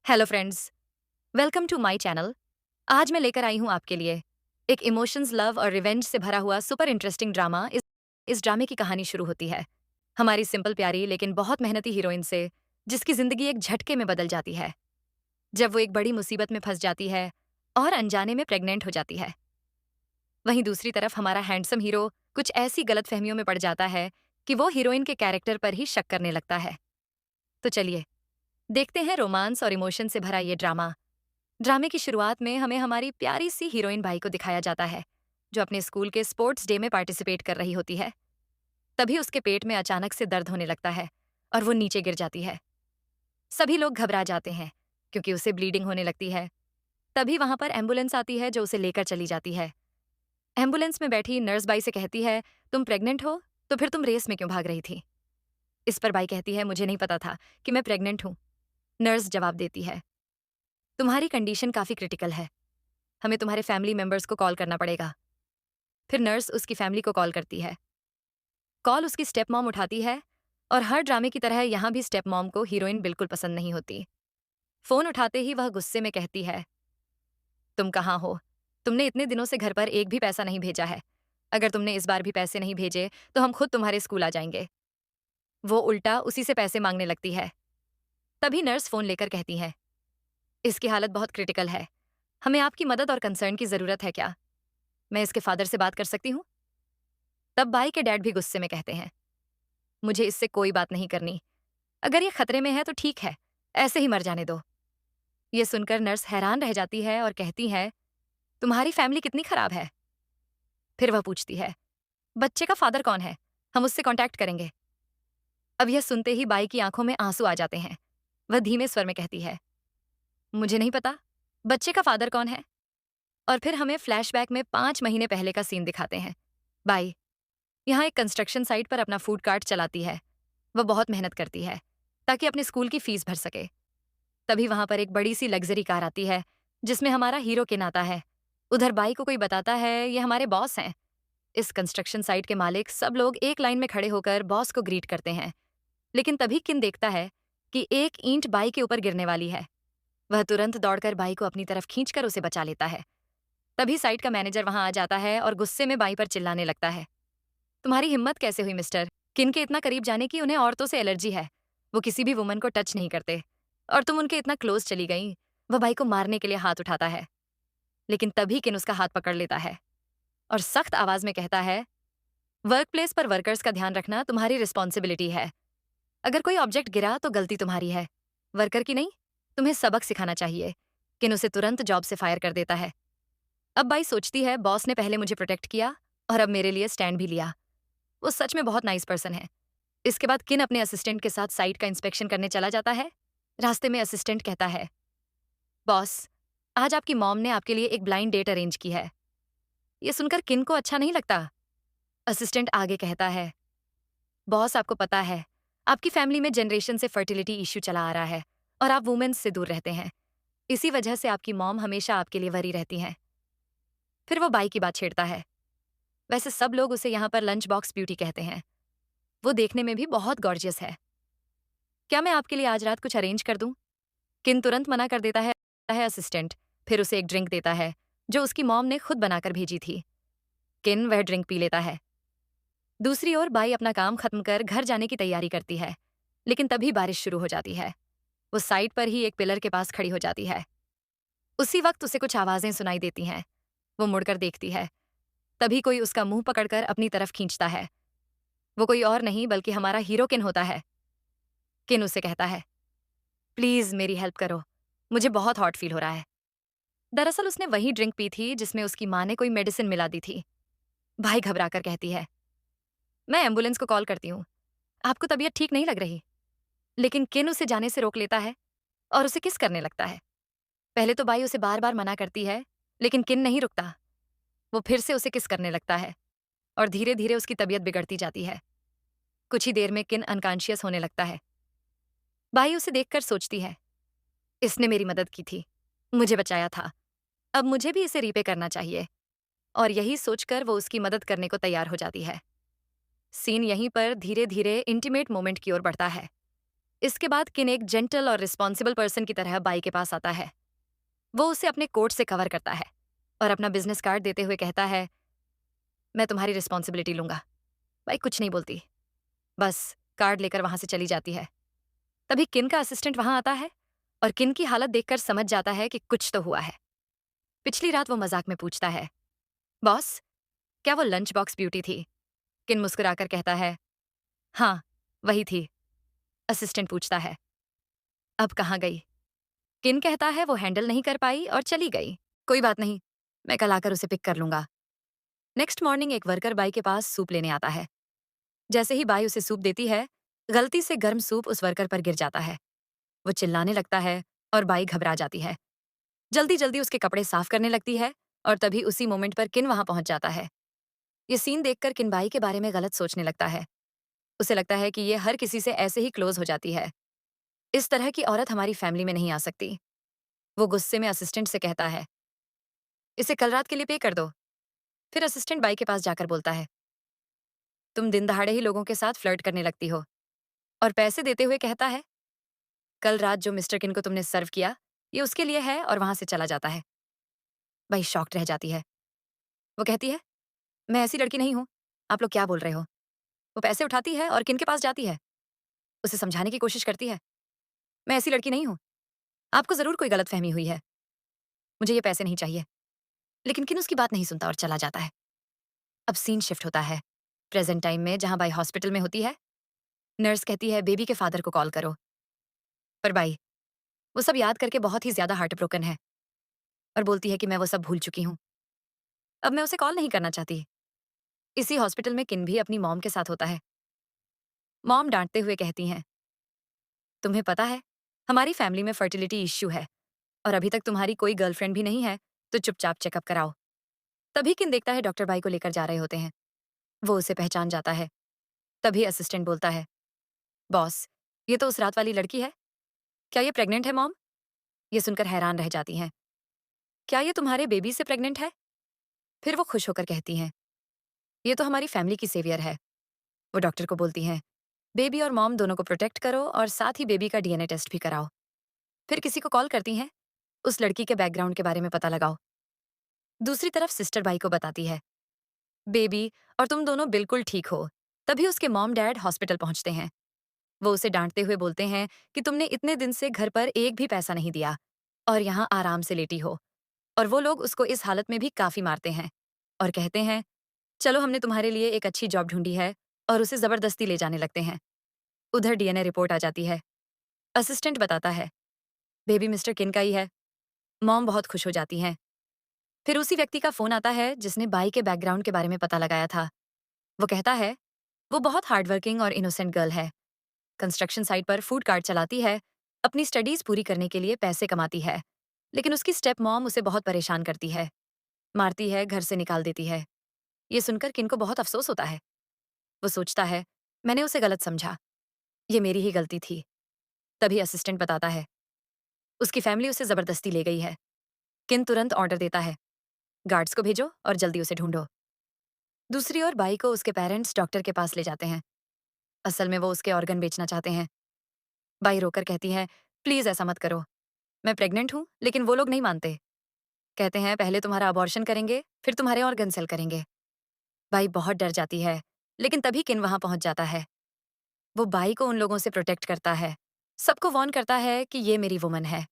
Hello friends, welcome to my channel. आज मैं लेकर आई हूँ आपके लिए एक इमोशंस, लव और रिवेंज से भरा हुआ सुपर इंटरेस्टिंग ड्रामा। इस ड्रामे की कहानी शुरू होती है हमारी सिंपल प्यारी लेकिन बहुत मेहनती हीरोइन से, जिसकी जिंदगी एक झटके में बदल जाती है जब वो एक बड़ी मुसीबत में फंस जाती है और अनजाने में प्रेग्नेंट हो जाती है। वहीं दूसरी तरफ हमारा हैंडसम हीरो कुछ ऐसी गलतफहमियों में पड़ जाता है कि वो हीरोइन के कैरेक्टर पर ही शक करने लगता है। तो चलिए देखते हैं रोमांस और इमोशन से भरा ये ड्रामा। ड्रामे की शुरुआत में हमें हमारी प्यारी सी हीरोइन बाई को दिखाया जाता है, जो अपने स्कूल के स्पोर्ट्स डे में पार्टिसिपेट कर रही होती है। तभी उसके पेट में अचानक से दर्द होने लगता है और वो नीचे गिर जाती है। सभी लोग घबरा जाते हैं क्योंकि उसे ब्लीडिंग होने लगती है। तभी वहां पर एम्बुलेंस आती है जो उसे लेकर चली जाती है। एम्बुलेंस में बैठी नर्स बाई से कहती है, तुम प्रेग्नेंट हो तो फिर तुम रेस में क्यों भाग रही थी? इस पर बाई कहती है, मुझे नहीं पता था कि मैं प्रेग्नेंट हूं। नर्स जवाब देती है, तुम्हारी कंडीशन काफी क्रिटिकल है, हमें तुम्हारे फैमिली मेंबर्स को कॉल करना पड़ेगा। फिर नर्स उसकी फैमिली को कॉल करती है। कॉल उसकी स्टेप मॉम उठाती है और हर ड्रामे की तरह यहाँ भी स्टेप मॉम को हीरोइन बिल्कुल पसंद नहीं होती। फोन उठाते ही वह गुस्से में कहती है, तुम कहाँ हो? तुमने इतने दिनों से घर पर एक भी पैसा नहीं भेजा है। अगर तुमने इस बार भी पैसे नहीं भेजे तो हम खुद तुम्हारे स्कूल आ जाएंगे। वो उल्टा उसी से पैसे मांगने लगती है। तभी नर्स फोन लेकर कहती है, इसकी हालत बहुत क्रिटिकल है, हमें आपकी मदद और कंसर्न की जरूरत है क्या? मैं इसके फादर से बात कर सकती हूँ? तब बाई के डैड भी गुस्से में कहते हैं, मुझे इससे कोई बात नहीं करनी। अगर ये खतरे में है तो ठीक है, ऐसे ही मर जाने दो। ये सुनकर नर्स हैरान रह जाती है और कहती है, तुम्हारी फैमिली कितनी खराब है? फिर वह पूछती है, बच्चे का फादर कौन है? हम उससे कांटेक्ट करेंगे। अब यह सुनते ही बाई की आंखों में आंसू आ जाते हैं। वह धीमे स्वर में कहती है, मुझे नहीं पता बच्चे का फादर कौन है। और फिर हमें फ्लैशबैक में 5 महीने पहले का सीन दिखाते हैं। बाई यहाँ एक कंस्ट्रक्शन साइट पर अपना फूड कार्ट चलाती है। वह बहुत मेहनत करती है ताकि अपने स्कूल की फीस भर सके। तभी वहां पर एक बड़ी सी लग्जरी कार आती है जिसमें हमारा हीरो किन आता है। उधर बाई को कोई बताता है ये हमारे बॉस हैं। इस कंस्ट्रक्शन साइट के मालिक सब लोग एक लाइन में खड़े होकर बॉस को ग्रीट करते हैं। लेकिन तभी किन देखता है कि एक ईंट बाई के ऊपर गिरने वाली है। वह तुरंत दौड़कर बाई को अपनी तरफ खींचकर उसे बचा लेता है। तभी साइट का मैनेजर वहां आ जाता है और गुस्से में बाई पर चिल्लाने लगता है, तुम्हारी हिम्मत कैसे हुई मिस्टर? किन के इतना करीब जाने की? उन्हें औरतों से एलर्जी है, वो किसी भी वुमन को टच नहीं करते, और तुम उनके इतना क्लोज चली गई। वह बाई को मारने के लिए हाथ उठाता है, लेकिन तभी किन उसका हाथ पकड़ लेता है और सख्त आवाज में कहता है, वर्क प्लेस पर वर्कर्स का ध्यान रखना तुम्हारी रिस्पॉन्सिबिलिटी है। अगर कोई ऑब्जेक्ट गिरा तो गलती तुम्हारी है, वर्कर की नहीं। तुम्हें सबक सिखाना चाहिए। किन उसे तुरंत जॉब से फायर कर देता है। अब बाई सोचती है, बॉस ने पहले मुझे प्रोटेक्ट किया और अब मेरे लिए स्टैंड भी लिया। वो सच में बहुत नाइस पर्सन है। इसके बाद किन अपने असिस्टेंट के साथ साइट का इंस्पेक्शन करने चला जाता है। रास्ते में असिस्टेंट कहता है, बॉस आज आपकी मॉम ने आपके लिए एक ब्लाइंड डेट अरेंज की है। ये सुनकर किन को अच्छा नहीं लगता। असिस्टेंट आगे कहता है, बॉस आपको पता है आपकी फैमिली में जनरेशन से फर्टिलिटी इश्यू चला आ रहा है और आप वुमेन्स से दूर रहते हैं। इसी वजह से आपकी मॉम हमेशा आपके लिए वरी रहती हैं। फिर वो बाई की बात छेड़ता है, वैसे सब लोग उसे यहाँ पर लंच बॉक्स ब्यूटी कहते हैं। वो देखने में भी बहुत गॉर्जियस है। क्या मैं आपके लिए आज रात कुछ अरेंज कर दूं? किन तुरंत मना कर देता है असिस्टेंट। फिर उसे एक ड्रिंक देता है जो उसकी मॉम ने खुद बनाकर भेजी थी। किन वह ड्रिंक पी लेता है। दूसरी ओर बाई अपना काम खत्म कर घर जाने की तैयारी करती है, लेकिन तभी बारिश शुरू हो जाती है। वो साइड पर ही एक पिलर के पास खड़ी हो जाती है। उसी वक्त उसे कुछ आवाजें सुनाई देती हैं। वो मुड़कर देखती है, तभी कोई उसका मुंह पकड़कर अपनी तरफ खींचता है। वो कोई और नहीं बल्कि हमारा हीरो किन होता है। किन उसे कहता है, प्लीज मेरी हेल्प करो, मुझे बहुत हॉट फील हो रहा है। दरअसल उसने वही ड्रिंक पी थी जिसमें उसकी माँ ने कोई मेडिसिन मिला दी थी। भाई घबराकर कहती है, मैं एम्बुलेंस को कॉल करती हूँ, आपको तबीयत ठीक नहीं लग रही। लेकिन किन उसे जाने से रोक लेता है और उसे किस करने लगता है। पहले तो बाई उसे बार बार मना करती है, लेकिन किन नहीं रुकता। वो फिर से उसे किस करने लगता है और धीरे धीरे उसकी तबीयत बिगड़ती जाती है। कुछ ही देर में किन अनकॉन्शियस होने लगता है। बाई उसे देखकर सोचती है, इसने मेरी मदद की थी, मुझे बचाया था, अब मुझे भी इसे रीपे करना चाहिए। और यही सोचकर वो उसकी मदद करने को तैयार हो जाती है। सीन यहीं पर धीरे धीरे इंटीमेट मोमेंट की ओर बढ़ता है। इसके बाद किन एक जेंटल और रिस्पॉन्सिबल पर्सन की तरह बाई के पास आता है। वो उसे अपने कोट से कवर करता है और अपना बिजनेस कार्ड देते हुए कहता है, मैं तुम्हारी रिस्पॉन्सिबिलिटी लूंगा। बाई कुछ नहीं बोलती, बस कार्ड लेकर वहां से चली जाती है। तभी किन का असिस्टेंट वहां आता है और किन की हालत देखकर समझ जाता है कि कुछ तो हुआ है। पिछली रात वो मजाक में पूछता है, बॉस, क्या वो लंच बॉक्स ब्यूटी थी? किन मुस्कुराकर कहता है, हाँ, वही थी। असिस्टेंट पूछता है, अब कहाँ गई? किन कहता है वो हैंडल नहीं कर पाई और चली गई। कोई बात नहीं, मैं कल आकर उसे पिक कर लूंगा। नेक्स्ट मॉर्निंग एक वर्कर बाई के पास सूप लेने आता है। जैसे ही बाई उसे सूप देती है, गलती से गर्म सूप उस वर्कर पर गिर जाता है। वो चिल्लाने लगता है और बाई घबरा जाती है। जल्दी जल्दी उसके कपड़े साफ करने लगती है और तभी उसी मोमेंट पर किन वहां पहुंच जाता है। ये सीन देखकर किन बाई के बारे में गलत सोचने लगता है। उसे लगता है कि ये हर किसी से ऐसे ही क्लोज हो जाती है। इस तरह की औरत हमारी फैमिली में नहीं आ सकती। वो गुस्से में असिस्टेंट से कहता है, इसे कल रात के लिए पे कर दो। फिर असिस्टेंट बाई के पास जाकर बोलता है, तुम दिन दहाड़े ही लोगों के साथ फ्लर्ट करने लगती हो। और पैसे देते हुए कहता है, कल रात जो मिस्टर किन को तुमने सर्व किया, ये उसके लिए है, और वहां से चला जाता है। बाई शॉक्ड रह जाती है। वो कहती है, मैं ऐसी लड़की नहीं हूं। आप लोग क्या बोल रहे हो? वो पैसे उठाती है और किन के पास जाती है। उसे समझाने की कोशिश करती है, मैं ऐसी लड़की नहीं हूं। आपको जरूर कोई गलतफहमी हुई है। मुझे ये पैसे नहीं चाहिए। लेकिन किन उसकी बात नहीं सुनता और चला जाता है। अब सीन शिफ्ट होता है प्रेजेंट टाइम में, जहां बाई हॉस्पिटल में होती है। नर्स कहती है, बेबी के फादर को कॉल करो। पर बाई वो सब याद करके बहुत ही ज्यादा हार्ट ब्रोकन है और बोलती है कि मैं वो सब भूल चुकी हूँ। अब मैं उसे कॉल नहीं करना चाहती। इसी हॉस्पिटल में किन भी अपनी मॉम के साथ होता है। मॉम डांटते हुए कहती हैं, तुम्हें पता है, हमारी फैमिली में फर्टिलिटी इश्यू है और अभी तक तुम्हारी कोई गर्लफ्रेंड भी नहीं है, तो चुपचाप चेकअप कराओ। तभी किन देखता है डॉक्टर बाई को लेकर जा रहे होते हैं। वो उसे पहचान जाता है। तभी असिस्टेंट बोलता है, बॉस, ये तो उस रात वाली लड़की है। क्या ये प्रेग्नेंट है मॉम? ये सुनकर हैरान रह जाती हैं। क्या ये तुम्हारे बेबी से प्रेग्नेंट है? फिर वो खुश होकर कहती हैं, ये तो हमारी फैमिली की सेवियर है। वो डॉक्टर को बोलती हैं, बेबी और मॉम दोनों को प्रोटेक्ट करो और साथ ही बेबी का डीएनए टेस्ट भी कराओ। फिर किसी को कॉल करती हैं, उस लड़की के बैकग्राउंड के बारे में पता लगाओ। दूसरी तरफ सिस्टर बाई को बताती है, बेबी और तुम दोनों बिल्कुल ठीक हो। तभी उसके मॉम डैड हॉस्पिटल पहुंचते हैं। वो उसे डांटते हुए बोलते हैं कि तुमने इतने दिन से घर पर एक भी पैसा नहीं दिया और यहाँ आराम से लेटी हो। और वो लोग उसको इस हालत में भी काफी मारते हैं और कहते हैं, चलो हमने तुम्हारे लिए एक अच्छी जॉब ढूंढी है, और उसे जबरदस्ती ले जाने लगते हैं। उधर डीएनए रिपोर्ट आ जाती है। असिस्टेंट बताता है, बेबी मिस्टर किन का ही है। मॉम बहुत खुश हो जाती हैं। फिर उसी व्यक्ति का फोन आता है जिसने बाई के बैकग्राउंड के बारे में पता लगाया था। वो कहता है, वो बहुत हार्डवर्किंग और इनोसेंट गर्ल है। कंस्ट्रक्शन साइट पर फूड कार्ट चलाती है, अपनी स्टडीज पूरी करने के लिए पैसे कमाती है। लेकिन उसकी स्टेप मॉम उसे बहुत परेशान करती है, मारती है, घर से निकाल देती है। ये सुनकर किन को बहुत अफसोस होता है। वो सोचता है, मैंने उसे गलत समझा, ये मेरी ही गलती थी। तभी असिस्टेंट बताता है, उसकी फैमिली उसे जबरदस्ती ले गई है। किन तुरंत ऑर्डर देता है, गार्ड्स को भेजो और जल्दी उसे ढूंढो। दूसरी ओर बाई को उसके पेरेंट्स डॉक्टर के पास ले जाते हैं। असल में वो उसके ऑर्गन बेचना चाहते हैं। बाई रोकर कहती है, प्लीज ऐसा मत करो। मैं प्रेग्नेंट हूँ, लेकिन वो लोग नहीं मानते। कहते हैं, पहले तुम्हारा अबॉर्शन करेंगे, फिर तुम्हारे ऑर्गन सेल करेंगे। बाई बहुत डर जाती है, लेकिन तभी किन वहां पहुंच जाता है। वो बाई को उन लोगों से प्रोटेक्ट करता है, सबको वॉर्न करता है कि ये मेरी वुमन है।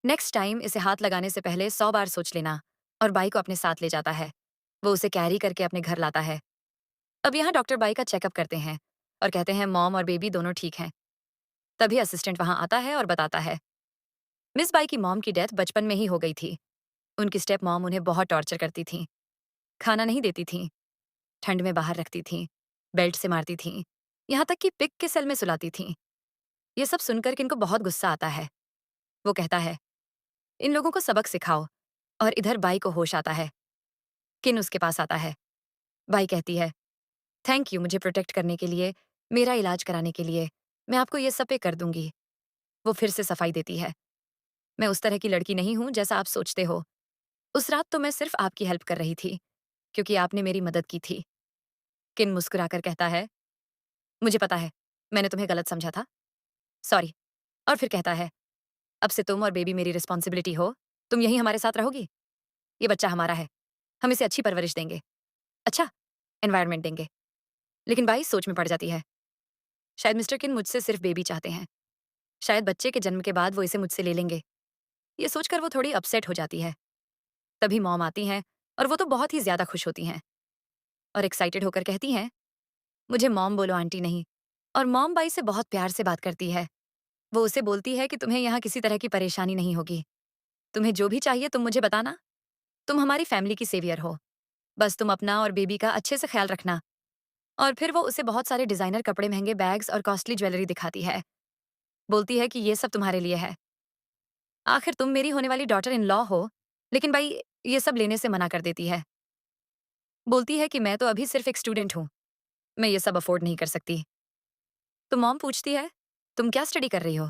नेक्स्ट टाइम इसे हाथ लगाने से पहले 100 बार सोच लेना, और बाई को अपने साथ ले जाता है। वो उसे कैरी करके अपने घर लाता है। अब यहाँ डॉक्टर बाई का चेकअप करते हैं और कहते हैं मॉम और बेबी दोनों ठीक हैं। तभी असिस्टेंट वहां आता है और बताता है, मिस बाई की मॉम की डेथ बचपन में ही हो गई थी। उनकी स्टेप मॉम उन्हें बहुत टॉर्चर करती थी, खाना नहीं देती थी, ठंड में बाहर रखती थी, बेल्ट से मारती थी, यहाँ तक कि पिग के सेल में सुलाती थी। ये सब सुनकर किनको बहुत गुस्सा आता है। वो कहता है, इन लोगों को सबक सिखाओ। और इधर बाई को होश आता है। किन उसके पास आता है। बाई कहती है, थैंक यू मुझे प्रोटेक्ट करने के लिए, मेरा इलाज कराने के लिए। मैं आपको ये सब पे कर दूंगी। वो फिर से सफाई देती है, मैं उस तरह की लड़की नहीं हूं जैसा आप सोचते हो। उस रात तो मैं सिर्फ आपकी हेल्प कर रही थी, क्योंकि आपने मेरी मदद की थी। किन मुस्कुराकर कहता है, मुझे पता है, मैंने तुम्हें गलत समझा था। सॉरी। और फिर कहता है, अब से तुम और बेबी मेरी रिस्पॉन्सिबिलिटी हो। तुम यहीं हमारे साथ रहोगी। ये बच्चा हमारा है। हम इसे अच्छी परवरिश देंगे, अच्छा एनवायरनमेंट देंगे। लेकिन बाई सोच में पड़ जाती है। शायद मिस्टर किन मुझसे सिर्फ बेबी चाहते हैं। शायद बच्चे के जन्म के बाद वो इसे मुझसे ले लेंगे। ये सोचकर वो थोड़ी अपसेट हो जाती है। तभी मॉम आती हैं और वो तो बहुत ही ज़्यादा खुश होती हैं और एक्साइटेड होकर कहती हैं, मुझे मॉम बोलो आंटी नहीं। और मॉम बाई से बहुत प्यार से बात करती है। वो उसे बोलती है कि तुम्हें यहाँ किसी तरह की परेशानी नहीं होगी। तुम्हें जो भी चाहिए तुम मुझे बताना। तुम हमारी फैमिली की सेवियर हो। बस तुम अपना और बेबी का अच्छे से ख्याल रखना। और फिर वो उसे बहुत सारे डिज़ाइनर कपड़े, महंगे बैग्स और कॉस्टली ज्वेलरी दिखाती है। बोलती है कि ये सब तुम्हारे लिए है। आखिर तुम मेरी होने वाली डॉटर इन लॉ हो। लेकिन बाई ये सब लेने से मना कर देती है। बोलती है कि मैं तो अभी सिर्फ एक स्टूडेंट हूँ। मैं ये सब अफोर्ड नहीं कर सकती। तो मॉम पूछती है, तुम क्या स्टडी कर रही हो?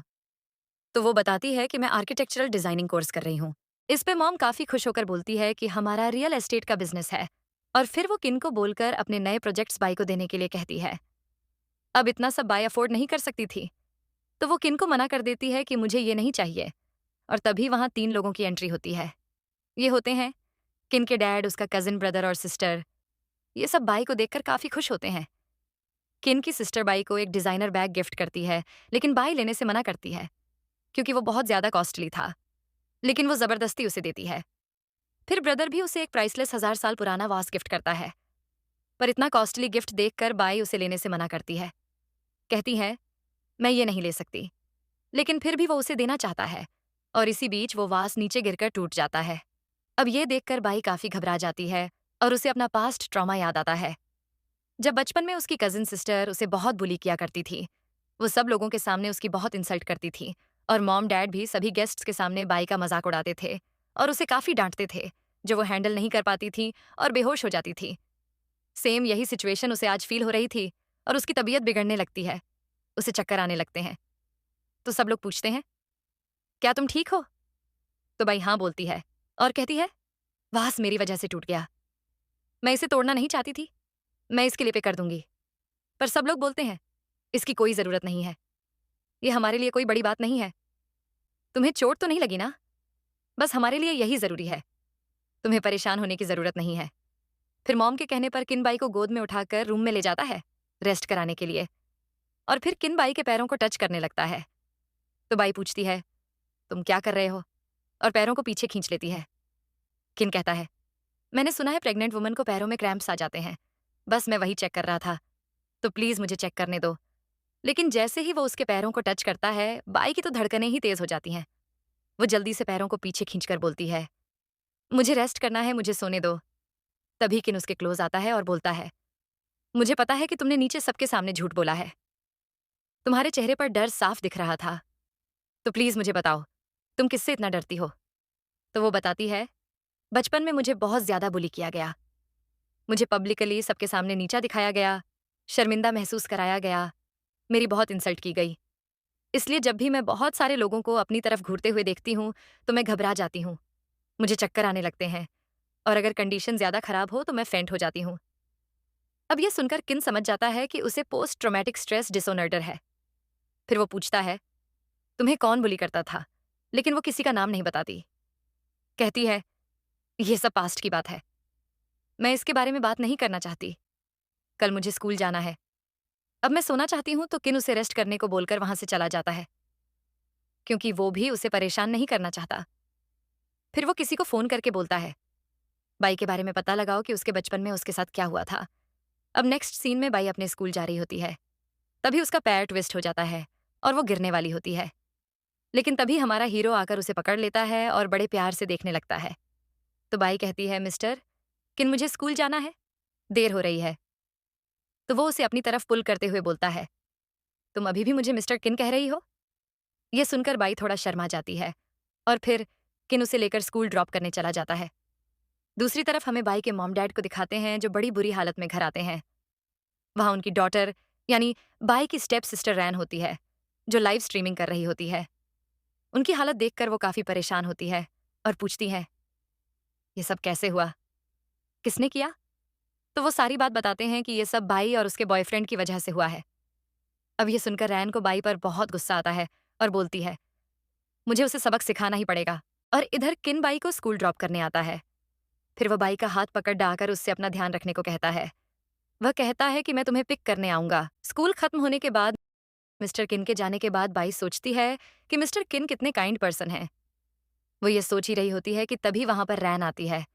तो वो बताती है कि मैं आर्किटेक्चरल डिजाइनिंग कोर्स कर रही हूँ। इस पे मॉम काफी खुश होकर बोलती है कि हमारा रियल एस्टेट का बिजनेस है। और फिर वो किन को बोलकर अपने नए प्रोजेक्ट्स बाई को देने के लिए कहती है। अब इतना सब बाई अफोर्ड नहीं कर सकती थी, तो वो किन को मना कर देती है कि मुझे ये नहीं चाहिए। और तभी वहां 3 लोगों की एंट्री होती है। ये होते हैं किन के डैड, उसका कजिन ब्रदर और सिस्टर। ये सब बाई को देखकर काफी खुश होते हैं। किन की सिस्टर बाई को एक डिजाइनर बैग गिफ्ट करती है, लेकिन बाई लेने से मना करती है क्योंकि वो बहुत ज्यादा कॉस्टली था। लेकिन वो जबरदस्ती उसे देती है। फिर ब्रदर भी उसे एक प्राइसलेस 1000 साल पुराना वास गिफ्ट करता है। पर इतना कॉस्टली गिफ्ट देखकर बाई उसे लेने से मना करती है। कहती है, मैं ये नहीं ले सकती। लेकिन फिर भी वो उसे देना चाहता है और इसी बीच वो वास नीचे गिरकर टूट जाता है। अब ये देखकर बाई काफी घबरा जाती है और उसे अपना पास्ट ट्रॉमा याद आता है। जब बचपन में उसकी कजिन सिस्टर उसे बहुत बुली किया करती थी। वो सब लोगों के सामने उसकी बहुत इंसल्ट करती थी और मॉम डैड भी सभी गेस्ट्स के सामने बाई का मजाक उड़ाते थे और उसे काफी डांटते थे, जो वो हैंडल नहीं कर पाती थी और बेहोश हो जाती थी। सेम यही सिचुएशन उसे आज फील हो रही थी और उसकी तबीयत बिगड़ने लगती है। उसे चक्कर आने लगते हैं। तो सब लोग पूछते हैं, क्या तुम ठीक हो? तो बाई हाँ बोलती है और कहती है, वास मेरी वजह से टूट गया। मैं इसे तोड़ना नहीं चाहती थी। मैं इसके लिए पे कर दूंगी। पर सब लोग बोलते हैं, इसकी कोई जरूरत नहीं है। ये हमारे लिए कोई बड़ी बात नहीं है। तुम्हें चोट तो नहीं लगी ना? बस हमारे लिए यही जरूरी है। तुम्हें परेशान होने की जरूरत नहीं है। फिर मॉम के कहने पर किन बाई को गोद में उठाकर रूम में ले जाता है रेस्ट कराने के लिए। और फिर किन बाई के पैरों को टच करने लगता है। तो बाई पूछती है, तुम क्या कर रहे हो? और पैरों को पीछे खींच लेती है। किन कहता है, मैंने सुना है प्रेग्नेंट वुमन को पैरों में क्रैम्प्स आ जाते हैं। बस मैं वही चेक कर रहा था, तो प्लीज मुझे चेक करने दो। लेकिन जैसे ही वो उसके पैरों को टच करता है, बाई की तो धड़कनें ही तेज हो जाती हैं। वो जल्दी से पैरों को पीछे खींचकर बोलती है, मुझे रेस्ट करना है, मुझे सोने दो। तभी किन उसके क्लोज आता है और बोलता है, मुझे पता है कि तुमने नीचे सबके सामने झूठ बोला है। तुम्हारे चेहरे पर डर साफ दिख रहा था। तो प्लीज मुझे बताओ, तुम किससे इतना डरती हो? तो वो बताती है, बचपन में मुझे बहुत ज्यादा बुली किया गया। मुझे पब्लिकली सबके सामने नीचा दिखाया गया, शर्मिंदा महसूस कराया गया, मेरी बहुत इंसल्ट की गई। इसलिए जब भी मैं बहुत सारे लोगों को अपनी तरफ घूरते हुए देखती हूँ, तो मैं घबरा जाती हूँ। मुझे चक्कर आने लगते हैं और अगर कंडीशन ज्यादा खराब हो तो मैं फेंट हो जाती हूँ। अब ये सुनकर किन समझ जाता है कि उसे पोस्ट ट्रॉमेटिक स्ट्रेस डिसऑर्डर है। फिर वो पूछता है, तुम्हें कौन बुली करता था? लेकिन वो किसी का नाम नहीं बताती। कहती है, ये सब पास्ट की बात है। मैं इसके बारे में बात नहीं करना चाहती। कल मुझे स्कूल जाना है। अब मैं सोना चाहती हूँ। तो किन उसे रेस्ट करने को बोलकर वहां से चला जाता है, क्योंकि वो भी उसे परेशान नहीं करना चाहता। फिर वो किसी को फोन करके बोलता है, बाई के बारे में पता लगाओ कि उसके बचपन में उसके साथ क्या हुआ था। अब नेक्स्ट सीन में बाई अपने स्कूल जा रही होती है। तभी उसका पैर ट्विस्ट हो जाता है और वो गिरने वाली होती है। लेकिन तभी हमारा हीरो आकर उसे पकड़ लेता है और बड़े प्यार से देखने लगता है। तो बाई कहती है, मिस्टर किन, मुझे स्कूल जाना है, देर हो रही है। तो वो उसे अपनी तरफ पुल करते हुए बोलता है, तुम अभी भी मुझे मिस्टर किन कह रही हो? ये सुनकर बाई थोड़ा शर्मा जाती है और फिर किन उसे लेकर स्कूल ड्रॉप करने चला जाता है। दूसरी तरफ हमें बाई के मॉम डैड को दिखाते हैं, जो बड़ी बुरी हालत में घर आते हैं। वहां उनकी डॉटर यानी बाई की स्टेप सिस्टर रैन होती है, जो लाइव स्ट्रीमिंग कर रही होती है। उनकी हालत देखकर वो काफी परेशान होती है और पूछती है, ये सब कैसे हुआ, किसने किया? तो वो सारी बात बताते हैं कि ये सब बाई और उसके बॉयफ्रेंड की वजह से हुआ है। अब ये सुनकर रैन को बाई पर बहुत गुस्सा आता है और बोलती है, मुझे उसे सबक सिखाना ही पड़ेगा। और इधर किन बाई को स्कूल ड्रॉप करने आता है। फिर वह बाई का हाथ पकड़ डाकर उससे अपना ध्यान रखने को कहता है। वह कहता है कि मैं तुम्हें पिक करने आऊंगा। स्कूल खत्म होने के बाद मिस्टर किन के जाने के बाद बाई सोचती है कि मिस्टर किन कितने काइंड पर्सन हैं। वो ये सोच ही रही होती है कि तभी वहां पर रैन आती है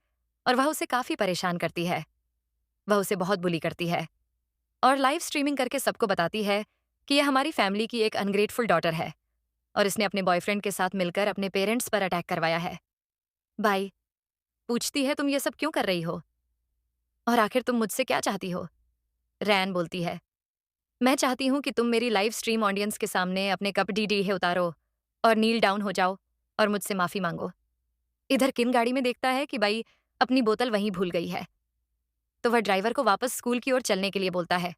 और वह उसे काफी परेशान करती है। वह उसे बहुत बुली करती है और लाइव स्ट्रीमिंग करके सबको बताती है कि यह हमारी फैमिली की एक अनग्रेटफुल डॉटर है और इसने अपने बॉयफ्रेंड के साथ मिलकर अपने पेरेंट्स पर अटैक करवाया है। बाई पूछती है, तुम ये सब क्यों कर रही हो और आखिर तुम मुझसे क्या चाहती हो। रैन बोलती है, मैं चाहती हूं कि तुम मेरी लाइव स्ट्रीम ऑडियंस के सामने अपने कप डी उतारो और नील डाउन हो जाओ और मुझसे माफी मांगो। इधर किन गाड़ी में देखता है कि बाई अपनी बोतल वहीं भूल गई है, तो वह ड्राइवर को वापस स्कूल की ओर चलने के लिए बोलता है।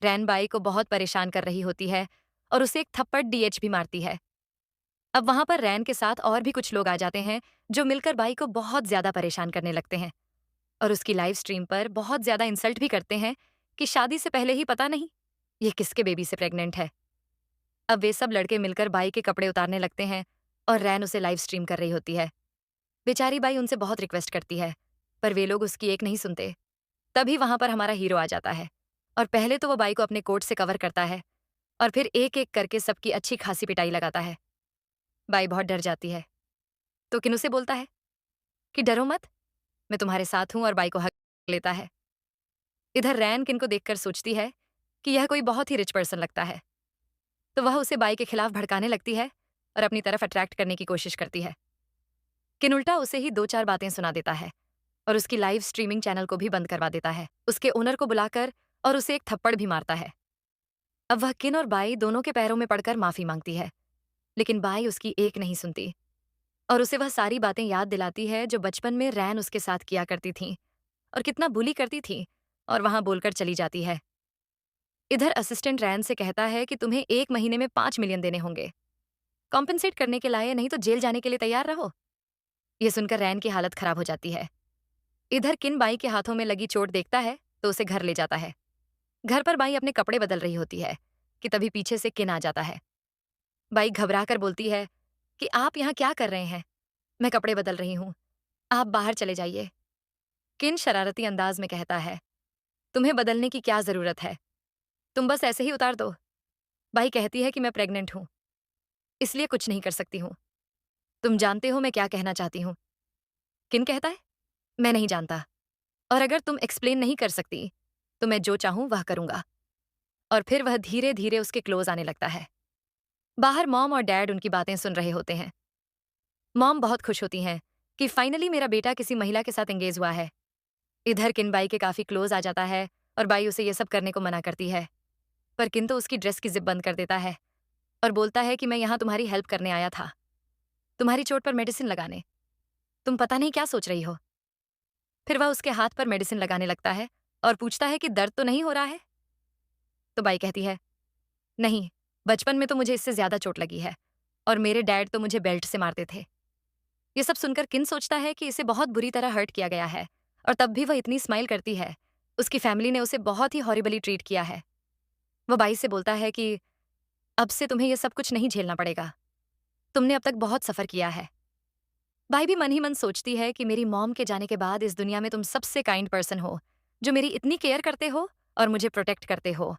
रैन बाई को बहुत परेशान कर रही होती है और उसे एक थप्पड़ डीएच भी मारती है। अब वहां पर रैन के साथ और भी कुछ लोग आ जाते हैं जो मिलकर बाई को बहुत ज्यादा परेशान करने लगते हैं और उसकी लाइव स्ट्रीम पर बहुत ज्यादा इंसल्ट भी करते हैं कि शादी से पहले ही पता नहीं ये किसके बेबी से प्रेग्नेंट है। अब वे सब लड़के मिलकर बाई के कपड़े उतारने लगते हैं और रैन उसे लाइव स्ट्रीम कर रही होती है। बेचारी बाई उनसे बहुत रिक्वेस्ट करती है पर वे लोग उसकी एक नहीं सुनते। तभी वहां पर हमारा हीरो आ जाता है और पहले तो वो बाई को अपने कोट से कवर करता है और फिर एक एक करके सबकी अच्छी खासी पिटाई लगाता है। बाई बहुत डर जाती है तो किन उसे बोलता है कि डरो मत, मैं तुम्हारे साथ हूं और बाई को हक लेता है। इधर रैन किन को देखकर सोचती है कि यह कोई बहुत ही रिच पर्सन लगता है, तो वह उसे बाई के खिलाफ भड़काने लगती है और अपनी तरफ अट्रैक्ट करने की कोशिश करती है। किन उल्टा उसे ही दो चार बातें सुना देता है और उसकी लाइव स्ट्रीमिंग चैनल को भी बंद करवा देता है, उसके ओनर को बुलाकर, और उसे एक थप्पड़ भी मारता है। अब वह किन और बाई दोनों के पैरों में पड़कर माफी मांगती है, लेकिन बाई उसकी एक नहीं सुनती और उसे वह सारी बातें याद दिलाती है जो बचपन में रैन उसके साथ किया करती थी और कितना बुली करती थी, और वहां बोलकर चली जाती है। इधर असिस्टेंट रैन से कहता है कि तुम्हें 1 महीने में 5 मिलियन देने होंगे, कॉम्पेंसेट करने के लाए, नहीं तो जेल जाने के लिए तैयार रहो। यह सुनकर रैन की हालत खराब हो जाती है। इधर किन बाई के हाथों में लगी चोट देखता है तो उसे घर ले जाता है। घर पर बाई अपने कपड़े बदल रही होती है कि तभी पीछे से किन आ जाता है। बाई घबरा कर बोलती है कि आप यहाँ क्या कर रहे हैं, मैं कपड़े बदल रही हूँ, आप बाहर चले जाइए। किन शरारती अंदाज में कहता है, तुम्हें बदलने की क्या जरूरत है, तुम बस ऐसे ही उतार दो। बाई कहती है कि मैं प्रेग्नेंट हूं, इसलिए कुछ नहीं कर सकती हूं, तुम जानते हो मैं क्या कहना चाहती हूं। किन कहता है, मैं नहीं जानता, और अगर तुम एक्सप्लेन नहीं कर सकती तो मैं जो चाहूं वह करूंगा। और फिर वह धीरे धीरे उसके क्लोज आने लगता है। बाहर मॉम और डैड उनकी बातें सुन रहे होते हैं। मॉम बहुत खुश होती हैं कि फाइनली मेरा बेटा किसी महिला के साथ एंगेज हुआ है। इधर किन बाई के काफी क्लोज आ जाता है और बाई उसे ये सब करने को मना करती है, पर किन तो उसकी ड्रेस की जिप बंद कर देता है और बोलता है कि मैं यहाँ तुम्हारी हेल्प करने आया था, तुम्हारी चोट पर मेडिसिन लगाने, तुम पता नहीं क्या सोच रही हो। फिर वह उसके हाथ पर मेडिसिन लगाने लगता है और पूछता है कि दर्द तो नहीं हो रहा है। तो बाई कहती है, नहीं, बचपन में तो मुझे इससे ज्यादा चोट लगी है और मेरे डैड तो मुझे बेल्ट से मारते थे। ये सब सुनकर किन सोचता है कि इसे बहुत बुरी तरह हर्ट किया गया है और तब भी वह इतनी स्माइल करती है। उसकी फैमिली ने उसे बहुत ही हॉरिबली ट्रीट किया है। वह बाई से बोलता है कि अब से तुम्हें यह सब कुछ नहीं झेलना पड़ेगा, तुमने अब तक बहुत सफर किया है। बाई भी मन ही मन सोचती है कि मेरी मॉम के जाने के बाद इस दुनिया में तुम सबसे काइंड पर्सन हो, जो मेरी इतनी केयर करते हो और मुझे प्रोटेक्ट करते हो,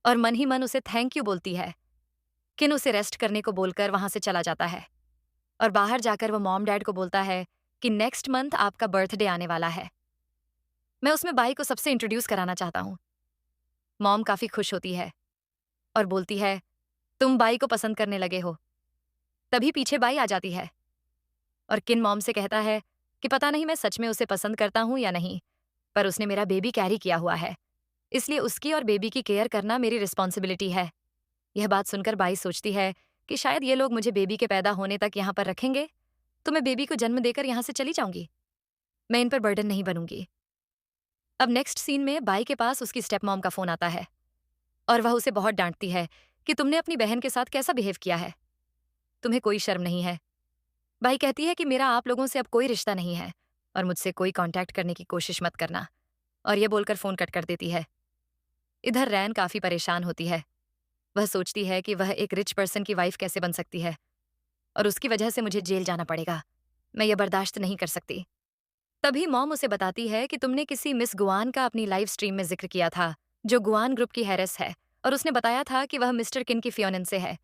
और मन ही मन उसे थैंक यू बोलती है। किन उसे रेस्ट करने को बोलकर वहां से चला जाता है और बाहर जाकर वो मॉम डैड को बोलता है कि नेक्स्ट मंथ आपका बर्थडे आने वाला है, मैं उसमें बाई को सबसे इंट्रोड्यूस कराना चाहता हूँ। मॉम काफी खुश होती है और बोलती है, तुम बाई को पसंद करने लगे हो। तभी पीछे बाई आ जाती है और किन मॉम से कहता है कि पता नहीं मैं सच में उसे पसंद करता हूँ या नहीं, पर उसने मेरा बेबी कैरी किया हुआ है, इसलिए उसकी और बेबी की केयर करना मेरी रिस्पॉन्सिबिलिटी है। यह बात सुनकर बाई सोचती है कि शायद ये लोग मुझे बेबी के पैदा होने तक यहाँ पर रखेंगे, तो मैं बेबी को जन्म देकर यहाँ से चली जाऊंगी, मैं इन पर बर्डन नहीं बनूंगी। अब नेक्स्ट सीन में बाई के पास उसकी स्टेप मॉम का फोन आता है और वह उसे बहुत डांटती है कि तुमने अपनी बहन के साथ कैसा बिहेव किया है, तुम्हें कोई शर्म नहीं है। बाई कहती है कि मेरा आप लोगों से अब कोई रिश्ता नहीं है और मुझसे कोई कांटेक्ट करने की कोशिश मत करना, और यह बोलकर फोन कट कर देती है। इधर रैन काफी परेशान होती है वह सोचती है कि वह एक रिच पर्सन की वाइफ कैसे बन सकती है और उसकी वजह से मुझे जेल जाना पड़ेगा। मैं यह बर्दाश्त नहीं कर सकती। तभी मॉम उसे बताती है कि तुमने किसी मिस गुआन का अपनी लाइव स्ट्रीम में जिक्र किया था, जो गुआन ग्रुप की हेरेस है, और उसने बताया था कि वह मिस्टर किन की फियोनेंसे है।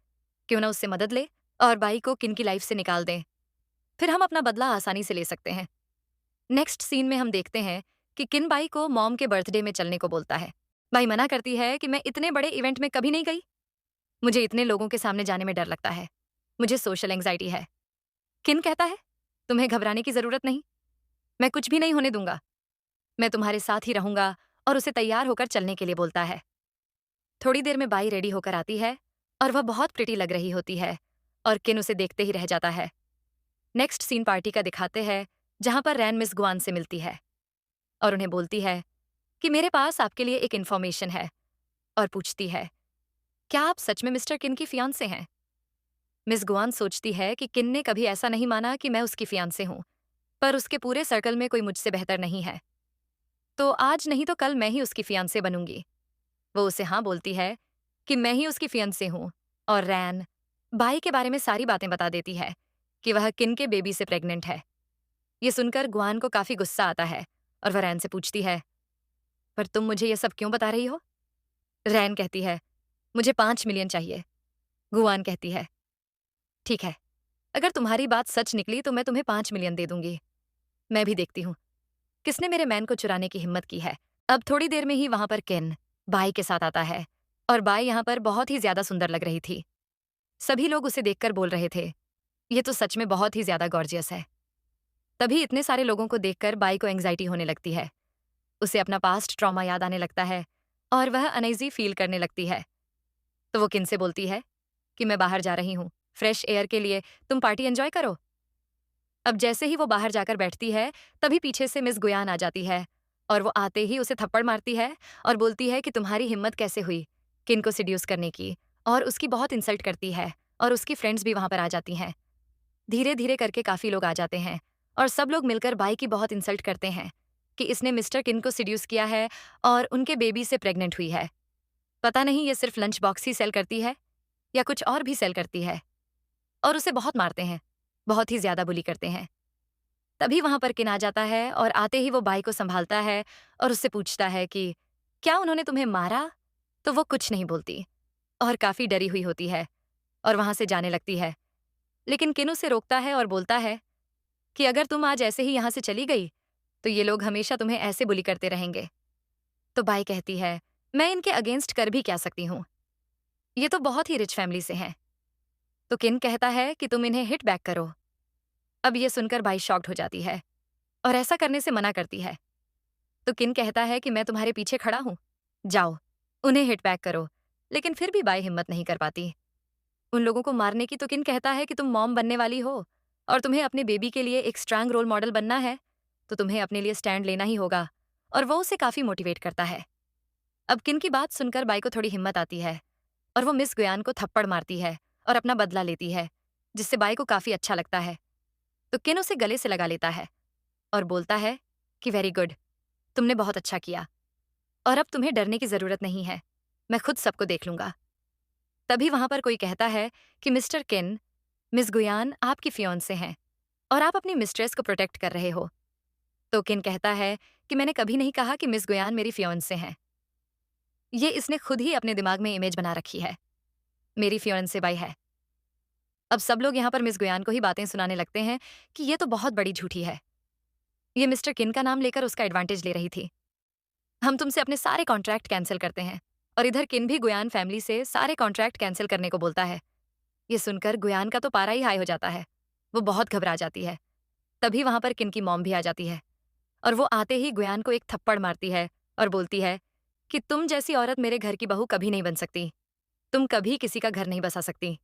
क्यों ना उससे मदद ले और बाई को किन की लाइफ से निकाल दें। फिर हम अपना बदला आसानी से ले सकते हैं। नेक्स्ट सीन में हम देखते हैं कि किन बाई को मॉम के बर्थडे में चलने को बोलता है। बाई मना करती है कि मैं इतने बड़े इवेंट में कभी नहीं गई। मुझे इतने लोगों के सामने जाने में डर लगता है। मुझे सोशल एंग्जाइटी है। किन कहता है, तुम्हें घबराने की जरूरत नहीं। मैं कुछ भी नहीं होने दूंगा। मैं तुम्हारे साथ ही रहूंगा, और उसे तैयार होकर चलने के लिए बोलता है। थोड़ी देर में बाई रेडी होकर आती है और वह बहुत प्रिटी लग रही होती है, और किन उसे देखते ही रह जाता है। नेक्स्ट सीन पार्टी का दिखाते हैं, जहां पर रैन मिस गुआन से मिलती है और उन्हें बोलती है कि मेरे पास आपके लिए एक इन्फॉर्मेशन है, और पूछती है, क्या आप सच में मिस्टर किन की फियांसे हैं? मिस गुआन सोचती है कि किन ने कभी ऐसा नहीं माना कि मैं उसकी फियांसे हूं, पर उसके पूरे सर्कल में कोई मुझसे बेहतर नहीं है, तो आज नहीं तो कल मैं ही उसकी फियांसे बनूंगी। वो उसे हाँ बोलती है कि मैं ही उसकी फियांसे हूं, और रैन बाई के बारे में सारी बातें बता देती है कि वह किन के बेबी से प्रेग्नेंट है। ये सुनकर गुआन को काफी गुस्सा आता है और वह रैन से पूछती है, पर तुम मुझे ये सब क्यों बता रही हो? रैन कहती है, मुझे 5 मिलियन चाहिए। गुआन कहती है, ठीक है, अगर तुम्हारी बात सच निकली तो मैं तुम्हें 5 मिलियन दे दूंगी। मैं भी देखती हूँ किसने मेरे मैन को चुराने की हिम्मत की है। अब थोड़ी देर में ही वहां पर किन बाई के साथ आता है, और बाई यहाँ पर बहुत ही ज्यादा सुंदर लग रही थी। सभी लोग उसे देखकर बोल रहे थे, ये तो सच में बहुत ही ज्यादा गॉर्जियस है। तभी इतने सारे लोगों को देखकर बाई को एंग्जाइटी होने लगती है। उसे अपना पास्ट ट्रॉमा याद आने लगता है और वह अनईजी फील करने लगती है। तो वो किन से बोलती है कि मैं बाहर जा रही हूँ फ्रेश एयर के लिए, तुम पार्टी एंजॉय करो। अब जैसे ही वो बाहर जाकर बैठती है, तभी पीछे से मिस गुयान आ जाती है, और वो आते ही उसे थप्पड़ मारती है और बोलती है कि तुम्हारी हिम्मत कैसे हुई किन को सिड्यूस करने की, और उसकी बहुत इंसल्ट करती है, और उसकी फ्रेंड्स भी वहां पर आ जाती हैं। धीरे धीरे करके काफी लोग आ जाते हैं और सब लोग मिलकर बाई की बहुत इंसल्ट करते हैं कि इसने मिस्टर किन को सिड्यूस किया है और उनके बेबी से प्रेग्नेंट हुई है। पता नहीं ये सिर्फ लंच बॉक्स ही सेल करती है या कुछ और भी सेल करती है, और उसे बहुत मारते हैं, बहुत ही ज्यादा बुली करते हैं। तभी वहां पर किन आ जाता है और आते ही वो बाई को संभालता है और उससे पूछता है कि क्या उन्होंने तुम्हें मारा? तो वो कुछ नहीं बोलती और काफी डरी हुई होती है और वहां से जाने लगती है। लेकिन किन उसे रोकता है और बोलता है कि अगर तुम आज ऐसे ही यहां से चली गई तो ये लोग हमेशा तुम्हें ऐसे बुली करते रहेंगे। तो बाई कहती है, मैं इनके अगेंस्ट कर भी क्या सकती हूँ, ये तो बहुत ही रिच फैमिली से हैं। तो किन कहता है कि तुम इन्हें हिट बैक करो। अब ये सुनकर बाई शॉक्ड हो जाती है और ऐसा करने से मना करती है। तो किन कहता है कि मैं तुम्हारे पीछे खड़ा हूं, जाओ उन्हें हिट बैक करो। लेकिन फिर भी बाई हिम्मत नहीं कर पाती उन लोगों को मारने की। तो किन कहता है कि तुम मॉम बनने वाली हो और तुम्हें अपने बेबी के लिए एक स्ट्रांग रोल मॉडल बनना है, तो तुम्हें अपने लिए स्टैंड लेना ही होगा, और वो उसे काफी मोटिवेट करता है। अब किन की बात सुनकर बाई को थोड़ी हिम्मत आती है और वो मिस गुयान को थप्पड़ मारती है और अपना बदला लेती है, जिससे बाई को काफी अच्छा लगता है। तो किन उसे गले से लगा लेता है और बोलता है कि वेरी गुड, तुमने बहुत अच्छा किया, और अब तुम्हें डरने की जरूरत नहीं है, मैं खुद सबको देख लूंगा। तभी वहां पर कोई कहता है कि मिस्टर किन, मिस गुयान आपकी फियोंसे हैं और आप अपनी मिस्ट्रेस को प्रोटेक्ट कर रहे हो। तो किन कहता है कि मैंने कभी नहीं कहा कि मिस गुयान मेरी फियोंसे हैं। ये इसने खुद ही अपने दिमाग में इमेज बना रखी है, मेरी फियोंसे बाई है। अब सब लोग यहाँ पर मिस गुयान को ही बातें सुनाने लगते हैं कि ये तो बहुत बड़ी झूठी है। ये मिस्टर किन का नाम लेकर उसका एडवांटेज ले रही थी। हम तुमसे अपने सारे कॉन्ट्रैक्ट कैंसिल करते हैं। और इधर किन भी गुयान फैमिली से सारे कॉन्ट्रैक्ट कैंसिल करने को बोलता है। ये सुनकर गुयान का तो पारा ही हाई हो जाता है, वो बहुत घबरा जाती है। तभी वहां पर किन की मॉम भी आ जाती है और वो आते ही गुयान को एक थप्पड़ मारती है और बोलती है कि तुम जैसी औरत मेरे घर की बहू कभी नहीं बन सकती, तुम कभी किसी का घर नहीं बसा सकती।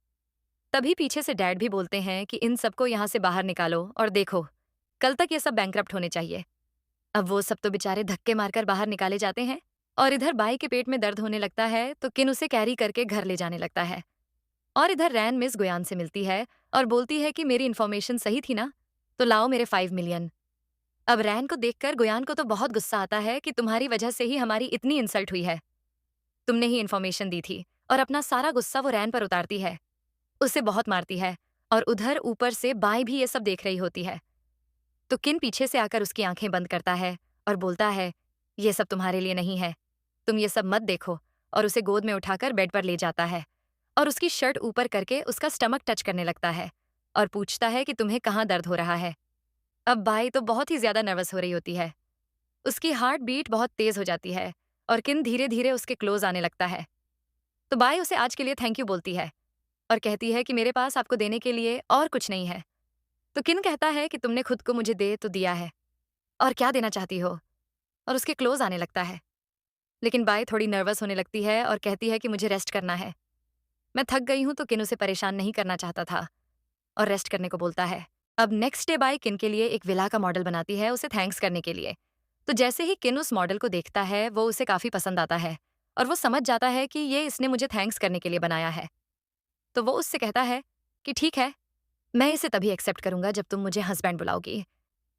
तभी पीछे से डैड भी बोलते हैं कि इन सबको यहाँ से बाहर निकालो और देखो, कल तक ये सब बैंकरप्ट होने चाहिए। अब वो सब तो बेचारे धक्के मारकर बाहर निकाले जाते हैं और इधर बाई के पेट में दर्द होने लगता है, तो किन उसे कैरी करके घर ले जाने लगता है। और इधर रैन मिस गुयान से मिलती है और बोलती है कि मेरी इन्फॉर्मेशन सही थी ना, तो लाओ मेरे 5 मिलियन। अब रैन को देखकर गुयान को तो बहुत गुस्सा आता है कि तुम्हारी वजह से ही हमारी इतनी इंसल्ट हुई है, तुमने ही इन्फॉर्मेशन दी थी और अपना सारा गुस्सा वो रैन पर उतारती है। उसे बहुत मारती है और उधर ऊपर से बाई भी ये सब देख रही होती है। तो किन पीछे से आकर उसकी आंखें बंद करता है और बोलता है, ये सब तुम्हारे लिए नहीं है, तुम ये सब मत देखो, और उसे गोद में उठाकर बेड पर ले जाता है और उसकी शर्ट ऊपर करके उसका स्टमक टच करने लगता है और पूछता है कि तुम्हें कहाँ दर्द हो रहा है। अब बाई तो बहुत ही ज्यादा नर्वस हो रही होती है। उसकी हार्ट बीट बहुत तेज हो जाती है और किन धीरे धीरे उसके क्लोज आने लगता है। तो बाई उसे आज के लिए थैंक यू बोलती है और कहती है कि मेरे पास आपको देने के लिए और कुछ नहीं है। तो किन कहता है कि तुमने खुद को मुझे दे तो दिया है, और क्या देना चाहती हो, और उसके क्लोज आने लगता है। लेकिन बाई थोड़ी नर्वस होने लगती है और कहती है कि मुझे रेस्ट करना है, मैं थक गई हूं। तो किन उसे परेशान नहीं करना चाहता था और रेस्ट करने को बोलता है। अब नेक्स्ट डे बाई किन के लिए एक विला का मॉडल बनाती है उसे थैंक्स करने के लिए। तो जैसे ही किन उस मॉडल को देखता है वो उसे काफी पसंद आता है और वो समझ जाता है कि ये इसने मुझे थैंक्स करने के लिए बनाया है। तो वो उससे कहता है कि ठीक है, मैं इसे तभी एक्सेप्ट करूंगा जब तुम मुझे हस्बैंड बुलाओगी।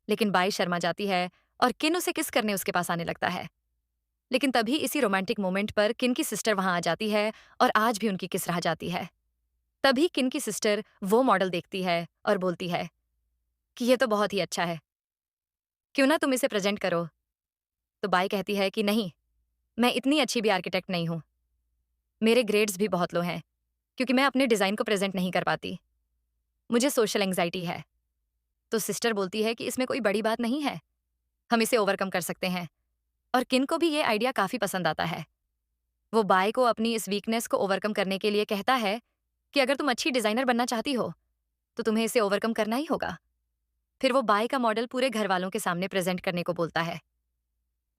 लेकिन बाई शर्मा जाती है और किन उसे किस करने उसके पास आने लगता है। लेकिन तभी इसी रोमांटिक मोमेंट पर किन की सिस्टर वहां आ जाती है और आज भी उनकी किस रह जाती है। तभी किन की सिस्टर वो मॉडल देखती है और बोलती है कि ये तो बहुत ही अच्छा है, क्यों ना तुम इसे प्रेजेंट करो। तो बाई कहती है कि नहीं, मैं इतनी अच्छी भी आर्किटेक्ट नहीं हूं, मेरे ग्रेड्स भी बहुत लो हैं, क्योंकि मैं अपने डिजाइन को प्रेजेंट नहीं कर पाती, मुझे सोशल एंग्जाइटी है। तो सिस्टर बोलती है कि इसमें कोई बड़ी बात नहीं है, हम इसे ओवरकम कर सकते हैं। और किन को भी ये आइडिया काफी पसंद आता है। वो बाय को अपनी इस वीकनेस को ओवरकम करने के लिए कहता है कि अगर तुम अच्छी डिजाइनर बनना चाहती हो तो तुम्हें इसे ओवरकम करना ही होगा। फिर वो बाय का मॉडल पूरे घर वालों के सामने प्रेजेंट करने को बोलता है।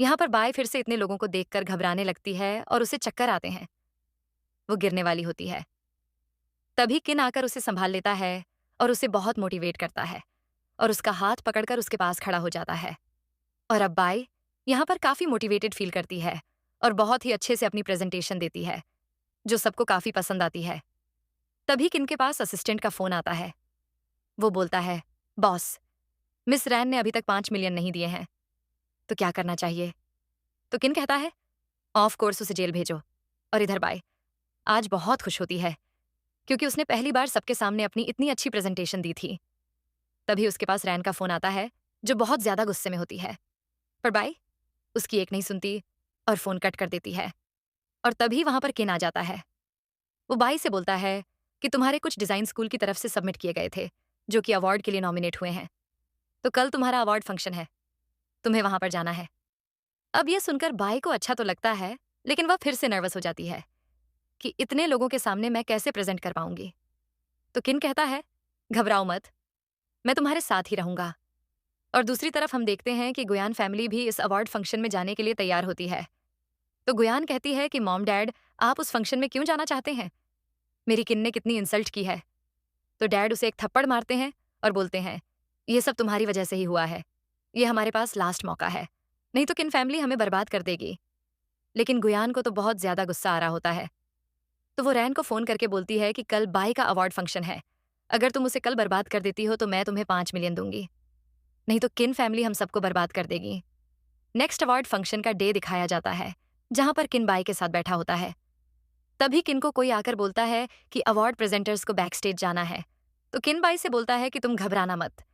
यहाँ पर बाय फिर से इतने लोगों को देखकर घबराने लगती है और उसे चक्कर आते हैं, वो गिरने वाली होती है। तभी किन आकर उसे संभाल लेता है और उसे बहुत मोटिवेट करता है और उसका हाथ पकड़कर उसके पास खड़ा हो जाता है। और अब बाय यहाँ पर काफी मोटिवेटेड फील करती है और बहुत ही अच्छे से अपनी प्रेजेंटेशन देती है, जो सबको काफी पसंद आती है। तभी किन के पास असिस्टेंट का फोन आता है। वो बोलता है, बॉस, मिस रैन ने अभी तक 5 मिलियन नहीं दिए हैं, तो क्या करना चाहिए। तो किन कहता है, ऑफ कोर्स उसे जेल भेजो। और इधर बाय आज बहुत खुश होती है क्योंकि उसने पहली बार सबके सामने अपनी इतनी अच्छी प्रेजेंटेशन दी थी। तभी उसके पास रैन का फोन आता है, जो बहुत ज्यादा गुस्से में होती है, पर बाय उसकी एक नहीं सुनती और फोन कट कर देती है। और तभी वहां पर किन आ जाता है। वो बाई से बोलता है कि तुम्हारे कुछ डिजाइन स्कूल की तरफ से सबमिट किए गए थे, जो कि अवार्ड के लिए नॉमिनेट हुए हैं, तो कल तुम्हारा अवार्ड फंक्शन है, तुम्हें वहां पर जाना है। अब यह सुनकर बाई को अच्छा तो लगता है, लेकिन वह फिर से नर्वस हो जाती है कि इतने लोगों के सामने मैं कैसे प्रेजेंट कर पाऊंगी। तो किन कहता है, घबराओ मत, मैं तुम्हारे साथ ही रहूंगा। और दूसरी तरफ हम देखते हैं कि गुयान फैमिली भी इस अवार्ड फंक्शन में जाने के लिए तैयार होती है। तो गुयान कहती है कि मॉम डैड, आप उस फंक्शन में क्यों जाना चाहते हैं, मेरी किन ने कितनी इंसल्ट की है। तो डैड उसे एक थप्पड़ मारते हैं और बोलते हैं, ये सब तुम्हारी वजह से ही हुआ है, ये हमारे पास लास्ट मौका है, नहीं तो किन फैमिली हमें बर्बाद कर देगी। लेकिन गुयान को तो बहुत ज्यादा गुस्सा आ रहा होता है। तो वो रैन को फोन करके बोलती है कि कल बाई का अवार्ड फंक्शन है, अगर तुम उसे कल बर्बाद कर देती हो तो मैं तुम्हें 5 मिलियन दूंगी, नहीं तो किन फैमिली हम सबको बर्बाद कर देगी। नेक्स्ट अवार्ड फंक्शन का डे दिखाया जाता है, जहां पर किन बाई के साथ बैठा होता है। तभी किन को कोई आकर बोलता है कि अवार्ड प्रेजेंटर्स को बैक स्टेज जाना है। तो किन बाई से बोलता है कि तुम घबराना मत,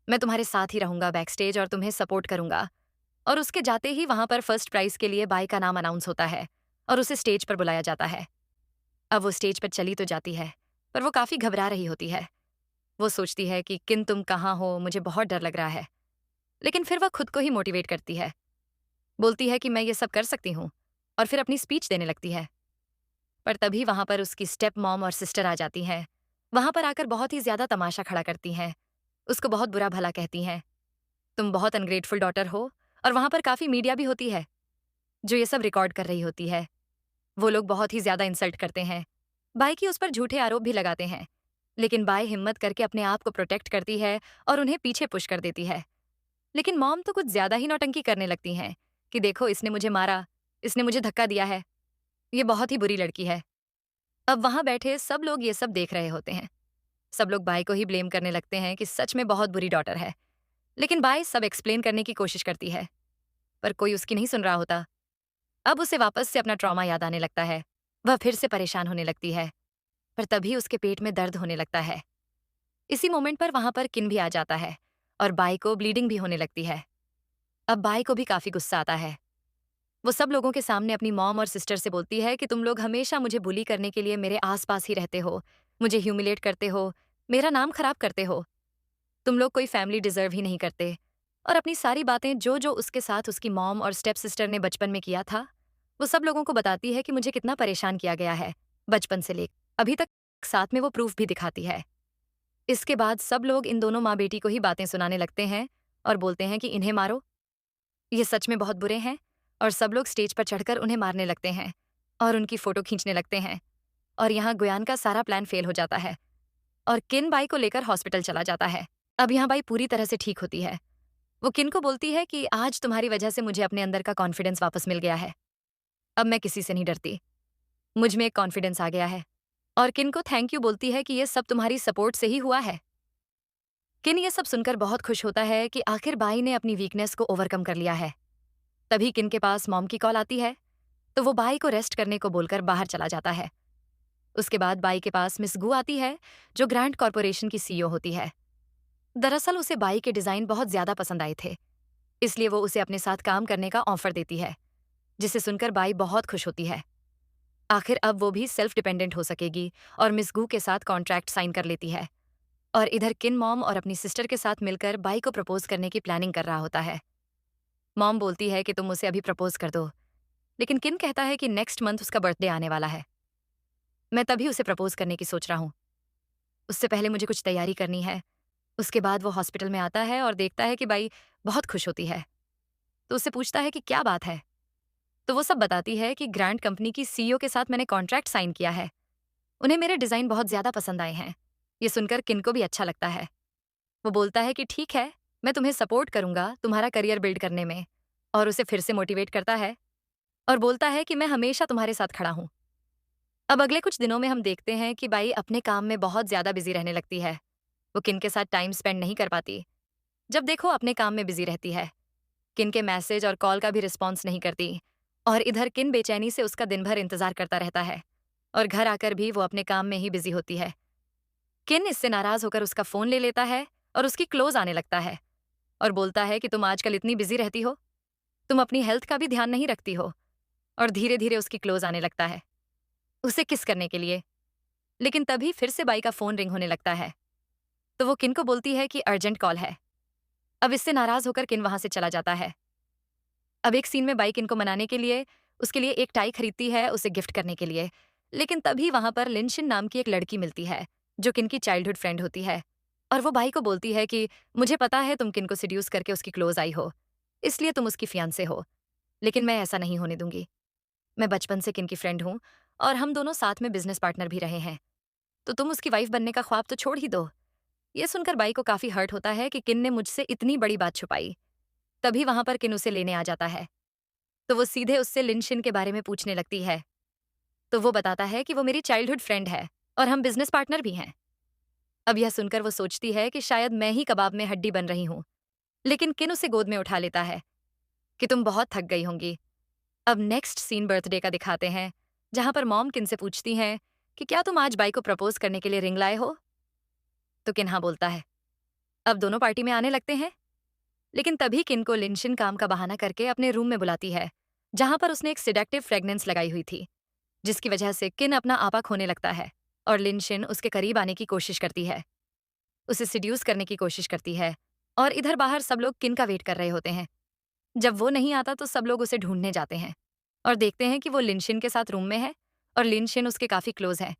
मैं तुम्हारे साथ ही रहूंगा बैक स्टेज और तुम्हें सपोर्ट करूंगा। और उसके जाते ही वहां पर फर्स्ट प्राइज के लिए बाई का नाम अनाउंस होता है और उसे स्टेज पर बुलाया जाता है। अब वो स्टेज पर चली तो जाती है, पर वो काफी घबरा रही होती है। वो सोचती है कि किन तुम कहाँ हो, मुझे बहुत डर लग रहा है। लेकिन फिर वह खुद को ही मोटिवेट करती है, बोलती है कि मैं ये सब कर सकती हूँ, और फिर अपनी स्पीच देने लगती है। पर तभी वहां पर उसकी स्टेप मॉम और सिस्टर आ जाती हैं। वहां पर आकर बहुत ही ज्यादा तमाशा खड़ा करती हैं, उसको बहुत बुरा भला कहती हैं, तुम बहुत अनग्रेटफुल डॉटर हो। और वहां पर काफी मीडिया भी होती है जो ये सब रिकॉर्ड कर रही होती है। वो लोग बहुत ही ज्यादा इंसल्ट करते हैं, बाई की उस पर झूठे आरोप भी लगाते हैं। लेकिन बाई हिम्मत करके अपने आप को प्रोटेक्ट करती है और उन्हें पीछे पुश कर देती है। लेकिन मॉम तो कुछ ज्यादा ही नौटंकी करने लगती हैं कि देखो, इसने मुझे मारा, इसने मुझे धक्का दिया है, ये बहुत ही बुरी लड़की है। अब वहां बैठे सब लोग ये सब देख रहे होते हैं। सब लोग बाई को ही ब्लेम करने लगते हैं कि सच में बहुत बुरी डॉटर है। लेकिन बाई सब एक्सप्लेन करने की कोशिश करती है, पर कोई उसकी नहीं सुन रहा होता। अब उसे वापस से अपना ट्रॉमा याद आने लगता है वह फिर से परेशान होने लगती है, पर तभी उसके पेट में दर्द होने लगता है। इसी मोमेंट पर वहां पर किन भी आ जाता है और बाई को ब्लीडिंग भी होने लगती है। अब बाई को भी काफी गुस्सा आता है। वो सब लोगों के सामने अपनी मॉम और सिस्टर से बोलती है कि तुम लोग हमेशा मुझे बुली करने के लिए मेरे आसपास ही रहते हो, मुझे ह्यूमिलेट करते हो, मेरा नाम खराब करते हो। तुम लोग कोई फैमिली डिजर्व ही नहीं करते। और अपनी सारी बातें जो जो उसके साथ उसकी मॉम और स्टेप सिस्टर ने बचपन में किया था, वो सब लोगों को बताती है कि मुझे कितना परेशान किया गया है बचपन से लेकर अभी तक। साथ में वो प्रूफ भी दिखाती है। इसके बाद सब लोग इन दोनों माँ बेटी को ही बातें सुनाने लगते हैं और बोलते हैं कि इन्हें मारो, ये सच में बहुत बुरे हैं। और सब लोग स्टेज पर चढ़कर उन्हें मारने लगते हैं और उनकी फोटो खींचने लगते हैं। और यहाँ गुयान का सारा प्लान फेल हो जाता है और किन बाई को लेकर हॉस्पिटल चला जाता है। अब यहाँ बाई पूरी तरह से ठीक होती है। वो किन को बोलती है कि आज तुम्हारी वजह से मुझे अपने अंदर का कॉन्फिडेंस वापस मिल गया है। अब मैं किसी से नहीं डरती, मुझ में एक कॉन्फिडेंस आ गया है। और किन को थैंक यू बोलती है कि ये सब तुम्हारी सपोर्ट से ही हुआ है। किन ये सब सुनकर बहुत खुश होता है कि आखिर बाई ने अपनी वीकनेस को ओवरकम कर लिया है। तभी किन के पास मॉम की कॉल आती है, तो वो बाई को रेस्ट करने को बोलकर बाहर चला जाता है। उसके बाद बाई के पास मिस गू आती है, जो ग्रैंड कॉर्पोरेशन की सीईओ होती है। दरअसल उसे बाई के डिजाइन बहुत ज्यादा पसंद आए थे, इसलिए वो उसे अपने साथ काम करने का ऑफर देती है, जिसे सुनकर बाई बहुत खुश होती है। आखिर अब वो भी सेल्फ डिपेंडेंट हो सकेगी और मिस गू के साथ कॉन्ट्रैक्ट साइन कर लेती है। और इधर किन मॉम और अपनी सिस्टर के साथ मिलकर बाई को प्रपोज करने की प्लानिंग कर रहा होता है। मॉम बोलती है कि तुम उसे अभी प्रपोज कर दो, लेकिन किन कहता है कि नेक्स्ट मंथ उसका बर्थडे आने वाला है। मैं तभी उसे प्रपोज करने की सोच रहा हूँ। उससे पहले मुझे कुछ तैयारी करनी है। उसके बाद वो हॉस्पिटल में आता है और देखता है कि बाई बहुत खुश होती है, तो उससे पूछता है कि क्या बात है। तो वो सब बताती है कि ग्रैंड कंपनी की सीईओ के साथ मैंने कॉन्ट्रैक्ट साइन किया है। उन्हें मेरे डिजाइन बहुत ज्यादा पसंद आए हैं। ये सुनकर किन को भी अच्छा लगता है। वो बोलता है कि ठीक है, मैं तुम्हें सपोर्ट करूंगा तुम्हारा करियर बिल्ड करने में। और उसे फिर से मोटिवेट करता है और बोलता है कि मैं हमेशा तुम्हारे साथ खड़ा हूं। अब अगले कुछ दिनों में हम देखते हैं कि बाई अपने काम में बहुत ज्यादा बिजी रहने लगती है। वो किन के साथ टाइम स्पेंड नहीं कर पाती। जब देखो अपने काम में बिजी रहती है, किन के मैसेज और कॉल का भी रिस्पॉन्स नहीं करती। और इधर किन बेचैनी से उसका दिन भर इंतजार करता रहता है और घर आकर भी वो अपने काम में ही बिजी होती है। किन इससे नाराज होकर उसका फोन ले लेता है और उसकी क्लोज आने लगता है और बोलता है कि तुम आजकल इतनी बिजी रहती हो, तुम अपनी हेल्थ का भी ध्यान नहीं रखती हो। और धीरे धीरे उसकी क्लोज आने लगता है उसे किस करने के लिए। लेकिन तभी फिर से बाई का फोन रिंग होने लगता है, तो वो किन को बोलती है कि अर्जेंट कॉल है। अब इससे नाराज होकर किन वहां से चला जाता है। अब एक सीन में बाई किन को मनाने के लिए उसके लिए एक टाई खरीदती है उसे गिफ्ट करने के लिए। लेकिन तभी वहां पर लिनशिन नाम की एक लड़की मिलती है, जो किन की चाइल्डहुड फ्रेंड होती है। और वो बाई को बोलती है कि मुझे पता है तुम किन को सिड्यूस करके उसकी क्लोज आई हो, इसलिए तुम उसकी फियांसे हो। लेकिन मैं ऐसा नहीं होने दूंगी। मैं बचपन से किन की फ्रेंड हूँ और हम दोनों साथ में बिजनेस पार्टनर भी रहे हैं, तो तुम उसकी वाइफ बनने का ख्वाब तो छोड़ ही दो। ये सुनकर बाई को काफी हर्ट होता है कि किन ने मुझसे इतनी बड़ी बात छुपाई। तभी वहां पर किन उसे लेने आ जाता है, तो वो सीधे उससे लिनशिन के बारे में पूछने लगती है। तो वो बताता है कि वो मेरी चाइल्डहुड फ्रेंड है और हम बिजनेस पार्टनर भी हैं। अब यह सुनकर वो सोचती है कि शायद मैं ही कबाब में हड्डी बन रही हूँ। लेकिन किन उसे गोद में उठा लेता है कि तुम बहुत थक गई होंगी। अब नेक्स्ट सीन बर्थडे का दिखाते हैं, जहां पर मॉम किन से पूछती हैं कि क्या तुम आज बाई को प्रपोज करने के लिए रिंग लाए हो। तो किन हाँ बोलता है। अब दोनों पार्टी में आने लगते हैं, लेकिन तभी किन को लिनशिन काम का बहाना करके अपने रूम में बुलाती है, जहां पर उसने एक सिडेक्टिव फ्रेगनेंस लगाई हुई थी, जिसकी वजह से किन अपना आपा खोने लगता है। और लिनशिन उसके करीब आने की कोशिश करती है, उसे सिड्यूस करने की कोशिश करती है। और इधर बाहर सब लोग किन का वेट कर रहे होते हैं। जब वो नहीं आता तो सब लोग उसे ढूंढने जाते हैं और देखते हैं कि वो लिनशिन के साथ रूम में है और लिनशिन उसके काफी क्लोज है।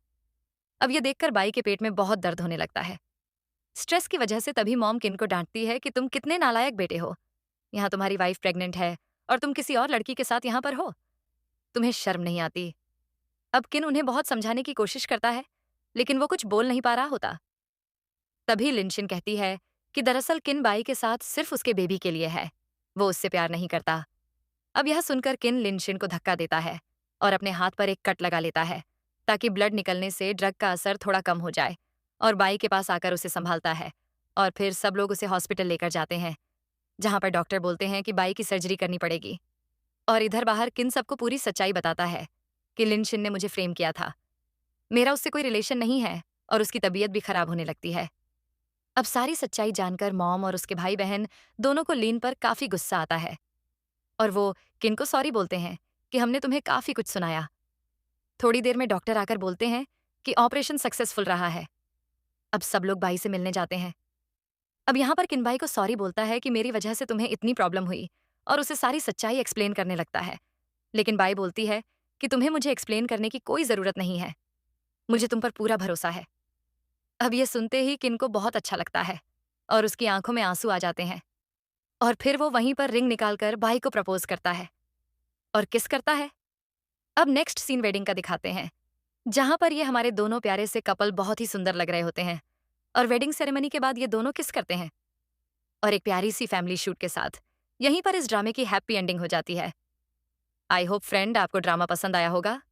अब ये देखकर बाई के पेट में बहुत दर्द होने लगता है। स्ट्रेस की वजह से तभी मॉम किन को डांटती है कि तुम कितने नालायक बेटे हो। यहाँ तुम्हारी वाइफ प्रेग्नेंट है और तुम किसी और लड़की के साथ यहाँ पर हो। तुम्हें शर्म नहीं आती। अब किन उन्हें बहुत समझाने की कोशिश करता है, लेकिन वो कुछ बोल नहीं पा रहा होता। तभी लिनशिन कहती है कि दरअसल किन बाई के साथ सिर्फ उसके बेबी के लिए है, वो उससे प्यार नहीं करता। अब यह सुनकर किन लिनशिन को धक्का देता है और अपने हाथ पर एक कट लगा लेता है, ताकि ब्लड निकलने से ड्रग का असर थोड़ा कम हो जाए। और बाई के पास आकर उसे संभालता है और फिर सब लोग उसे हॉस्पिटल लेकर जाते हैं, जहां पर डॉक्टर बोलते हैं कि बाई की सर्जरी करनी पड़ेगी। और इधर बाहर किन सबको पूरी सच्चाई बताता है कि लिन शिन ने मुझे फ्रेम किया था। मेरा उससे कोई रिलेशन नहीं है और उसकी तबीयत भी खराब होने लगती है। अब सारी सच्चाई जानकर मॉम और उसके भाई-बहन दोनों को लिन पर काफ़ी गुस्सा आता है और वो किन को सॉरी बोलते हैं कि हमने तुम्हें काफ़ी कुछ सुनाया। थोड़ी देर में डॉक्टर आकर बोलते हैं कि ऑपरेशन सक्सेसफुल रहा है। अब सब लोग बाई से मिलने जाते हैं। अब यहाँ पर किनबाई को सॉरी बोलता है कि मेरी वजह से तुम्हें इतनी प्रॉब्लम हुई और उसे सारी सच्चाई एक्सप्लेन करने लगता है। लेकिन बाई बोलती है कि तुम्हें मुझे एक्सप्लेन करने की कोई ज़रूरत नहीं है। मुझे तुम पर पूरा भरोसा है। अब ये सुनते ही किन को बहुत अच्छा लगता है और उसकी आंखों में आंसू आ जाते हैं और फिर वो वहीं पर रिंग निकालकर बाई को प्रपोज करता है और किस करता है। अब नेक्स्ट सीन वेडिंग का दिखाते हैं, जहां पर ये हमारे दोनों प्यारे से कपल बहुत ही सुंदर लग रहे होते हैं और वेडिंग सेरेमनी के बाद ये दोनों किस करते हैं और एक प्यारी सी फैमिली शूट के साथ यहीं पर इस ड्रामे की हैप्पी एंडिंग हो जाती है। आई होप फ्रेंड आपको ड्रामा पसंद आया होगा,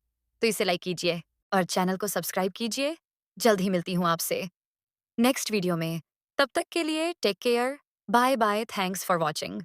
तो इसे लाइक कीजिए और चैनल को सब्सक्राइब कीजिए। जल्द ही मिलती हूँ आपसे नेक्स्ट वीडियो में। तब तक के लिए take care, bye bye, thanks for watching.